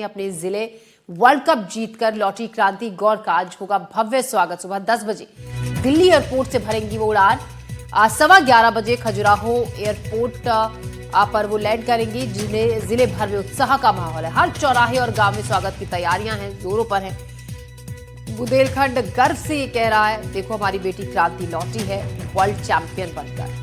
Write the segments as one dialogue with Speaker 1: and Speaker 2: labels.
Speaker 1: अपने जिले world cup जीतकर लौटी क्रांति गौर का आज होगा भव्य स्वागत। सुबह 10 बजे दिल्ली एयरपोर्ट से भरेंगी वो उड़ान। 11:15 बजे खजुराहो एयरपोर्ट पर वो लैंड करेंगी। जिले भर में उत्साह का माहौल है। हर चौराहे और गांव में स्वागत की तैयारियां हैं, जोरों पर हैं। बुंदेलखंड गर्व से ये कह रहा है, देखो हमारी बेटी क्रांति लौटी है वर्ल्ड चैंपियन बनकर।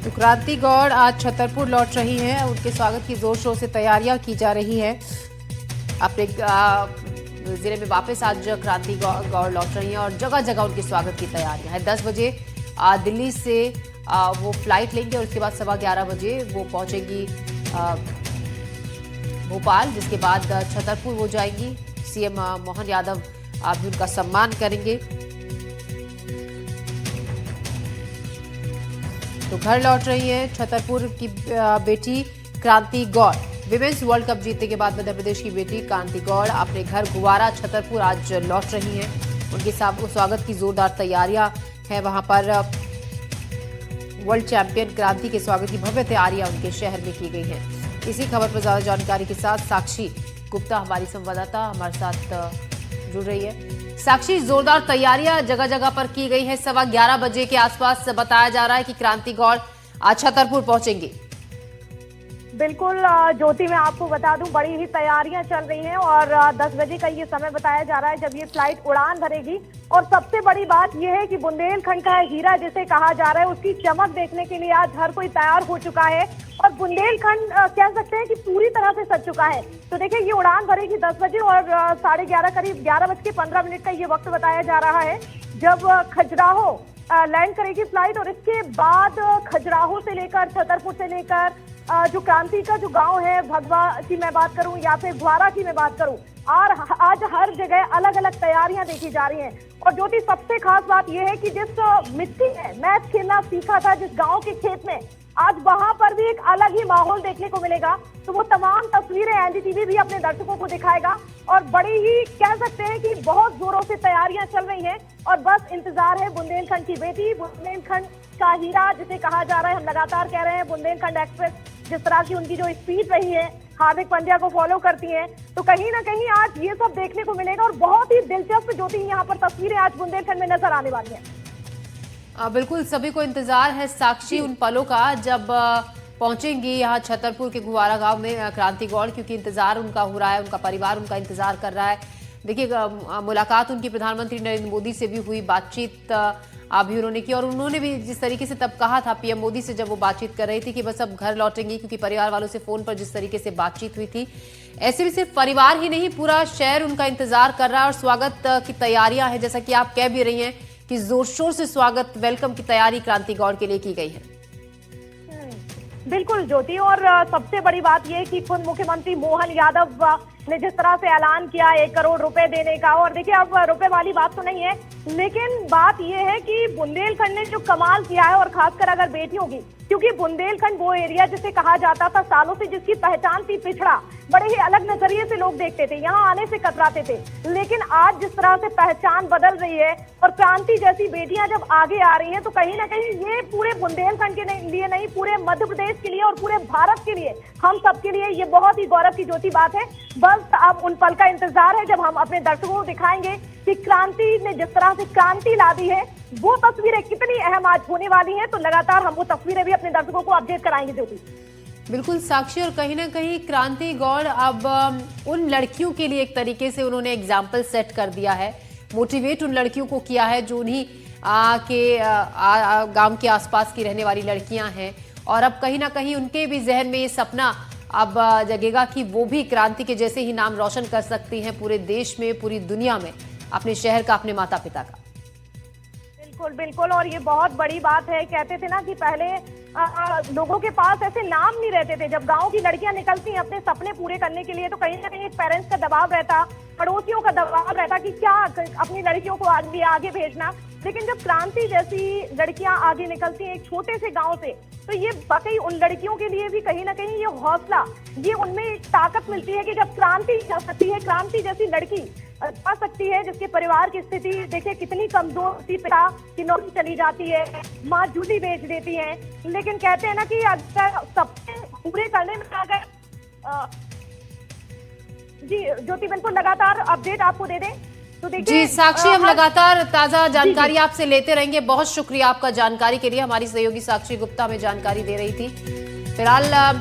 Speaker 1: तो क्रांति गौड़ आज छतरपुर लौट रही हैं। उनके स्वागत की जोर शोर से तैयारियां की जा रही हैं। अपने जिले में वापस आज क्रांति गौड़ लौट रही हैं और जगह जगह उनके स्वागत की तैयारियां हैं। 10 बजे दिल्ली से वो फ्लाइट लेंगे और उसके बाद 11:15 बजे वो पहुंचेंगी भोपाल, जिसके बाद छतरपुर हो जाएंगी। सीएम मोहन यादव भी उनका सम्मान करेंगे। तो घर लौट रही है छतरपुर की बेटी क्रांति गौड़। विमेंस वर्ल्ड कप जीतने के बाद मध्य प्रदेश की बेटी क्रांति गौड़ अपने घर गुवारा छतरपुर आज लौट रही हैं। उनके स्वागत की जोरदार तैयारियां हैं। वहां पर वर्ल्ड चैंपियन क्रांति के स्वागत की भव्य तैयारियां उनके शहर में की गई हैं। इसी खबर पर ज्यादा जानकारी के साथ साक्षी गुप्ता हमारी संवाददाता हमारे साथ जुड़ रही है। साक्षी, जोरदार तैयारियां जगह जगह पर की गई है। 11:15 बजे के आसपास बताया जा रहा है कि क्रांति गौड़ आज छतरपुर पहुंचेंगी।
Speaker 2: बिल्कुल ज्योति, मैं आपको बता दूं बड़ी ही तैयारियां चल रही हैं और 10 बजे का ये समय बताया जा रहा है जब ये फ्लाइट उड़ान भरेगी। और सबसे बड़ी बात यह है कि बुंदेलखंड का हीरा जिसे कहा जा रहा है उसकी चमक देखने के लिए आज हर कोई तैयार हो चुका है और बुंदेलखंड कह सकते हैं कि पूरी तरह से सज चुका है। तो देखिए, ये उड़ान भरेगी 10 बजे और 11:30 करीब 11:15 का ये वक्त बताया जा रहा है जब खजुराहो लैंड करेगी फ्लाइट। और इसके बाद खजुराहो से लेकर छतरपुर से लेकर जो क्रांति का जो गांव है, भगवा की मैं बात करूं या फिर ग्वारा की मैं बात करूं, और आज हर जगह अलग अलग तैयारियां देखी जा रही हैं। और ज्योति, सबसे खास बात यह है कि जिस मिट्टी में मैच खेलना सीखा था जिस गांव के खेत में, आज वहां पर भी एक अलग ही माहौल देखने को मिलेगा। तो वो तमाम तस्वीरें एनडीटीवी भी अपने दर्शकों को दिखाएगा और बड़ी ही कह सकते हैं कि बहुत जोरों से तैयारियां चल रही हैं और बस इंतजार है बुंदेलखंड की बेटी, बुंदेलखंड का हीरा जिसे कहा जा रहा है। हम लगातार कह रहे हैं बुंदेलखंड एक्सप्रेस जिस तरह की उनकी जो स्पीड रही है, हार्दिक पांड्या को फॉलो करती हैं, तो कहीं ना कहीं आज ये सब देखने को मिलेगा और बहुत ही दिलचस्प ज्योति यहाँ पर तस्वीरें आज बुंदेलखंड में नजर आने वाली हैं।
Speaker 1: बिल्कुल, सभी को इंतजार है साक्षी उन पलों का जब पहुंचेंगी यहाँ छतरपुर के गुवारा गांव में क्रांति गौड़, क्योंकि इंतजार उनका हो रहा है, उनका परिवार उनका इंतजार कर रहा है। देखिए, मुलाकात उनकी प्रधानमंत्री नरेंद्र मोदी से भी हुई, बातचीत भी उन्होंने की और उन्होंने भी जिस तरीके से तब कहा था पीएम मोदी से जब वो बातचीत कर रही थी कि बस अब घर लौटेंगी, क्योंकि परिवार वालों से फोन पर जिस तरीके से बातचीत हुई थी, ऐसे भी सिर्फ परिवार ही नहीं पूरा शहर उनका इंतजार कर रहा है और स्वागत की तैयारियां हैं। जैसा कि आप कह भी रही हैं कि जोर शोर से स्वागत, वेलकम की तैयारी क्रांति गौड़ के लिए की गई है।
Speaker 2: बिल्कुल ज्योति, और सबसे बड़ी बात यह कि खुद मुख्यमंत्री मोहन यादव ने जिस तरह से ऐलान किया 1 करोड़ रुपए देने का, और देखिए अब रुपए वाली बात तो नहीं है, लेकिन बात यह है कि बुंदेलखंड ने जो कमाल किया है और खासकर अगर बेटियों की, क्योंकि बुंदेलखंड वो एरिया जिसे कहा जाता था सालों से जिसकी पहचान थी पिछड़ा, बड़े ही अलग नजरिए से लोग देखते थे, यहाँ आने से कतराते थे, लेकिन आज जिस तरह से पहचान बदल रही है और क्रांति जैसी बेटियां जब आगे आ रही हैं तो कहीं ना कहीं ये पूरे बुंदेलखंड के लिए नहीं, पूरे मध्य प्रदेश के लिए और पूरे भारत के लिए, हम सबके लिए ये बहुत ही गौरव की ज्योति बात है। बस अब उन पल का इंतजार है जब हम अपने दर्शकों को दिखाएंगे कि क्रांति ने जिस तरह से क्रांति ला दी है वो तस्वीरें कितनी अहम आज होने वाली हैं। तो लगातार हम वो तस्वीरें भी अपने दर्शकों को अपडेट कराएंगे ज्योति।
Speaker 1: बिल्कुल साक्षी, और कहीं ना कहीं क्रांति गौड़ अब उन लड़कियों के लिए एक तरीके से उन्होंने एग्जाम्पल सेट कर दिया है, मोटिवेट उन लड़कियों को किया है जो उन्हीं गांव के आसपास की रहने वाली लड़कियां हैं। और अब कहीं ना कहीं उनके भी जहन में ये सपना अब जगेगा कि वो भी क्रांति के जैसे ही नाम रोशन कर सकती हैं पूरे देश में, पूरी दुनिया में, अपने शहर का, अपने माता पिता का।
Speaker 2: बिल्कुल बिल्कुल, और ये बहुत बड़ी बात है। कहते थे ना कि पहले लोगों के पास ऐसे नाम नहीं रहते थे। जब गांव की लड़कियां निकलती हैं अपने सपने पूरे करने के लिए तो कहीं ना कहीं पेरेंट्स का दबाव रहता, पड़ोसियों का दबाव रहता कि क्या अपनी लड़कियों को आगे भेजना। लेकिन जब क्रांति जैसी लड़कियां आगे निकलती हैं एक छोटे से गांव से, तो ये वाकई उन लड़कियों के लिए भी कहीं ना कहीं ये हौसला, ये उनमें एक ताकत मिलती है कि जब क्रांति जा सकती है, क्रांति जैसी लड़की जा सकती है जिसके परिवार की स्थिति देखिए कितनी कमजोर होती, पिता की नौकरी चली जाती है, माँ जूती बेच देती है, लेकिन कहते हैं ना कि अगर सपने पूरे करने में अगर जी ज्योति बिल्कुल लगातार अपडेट आपको दे दें तो देखिए।
Speaker 1: जी साक्षी, हम लगातार ताजा जानकारी आपसे लेते रहेंगे। बहुत शुक्रिया आपका जानकारी के लिए। हमारी सहयोगी साक्षी गुप्ता हमें जानकारी दे रही थी। फिलहाल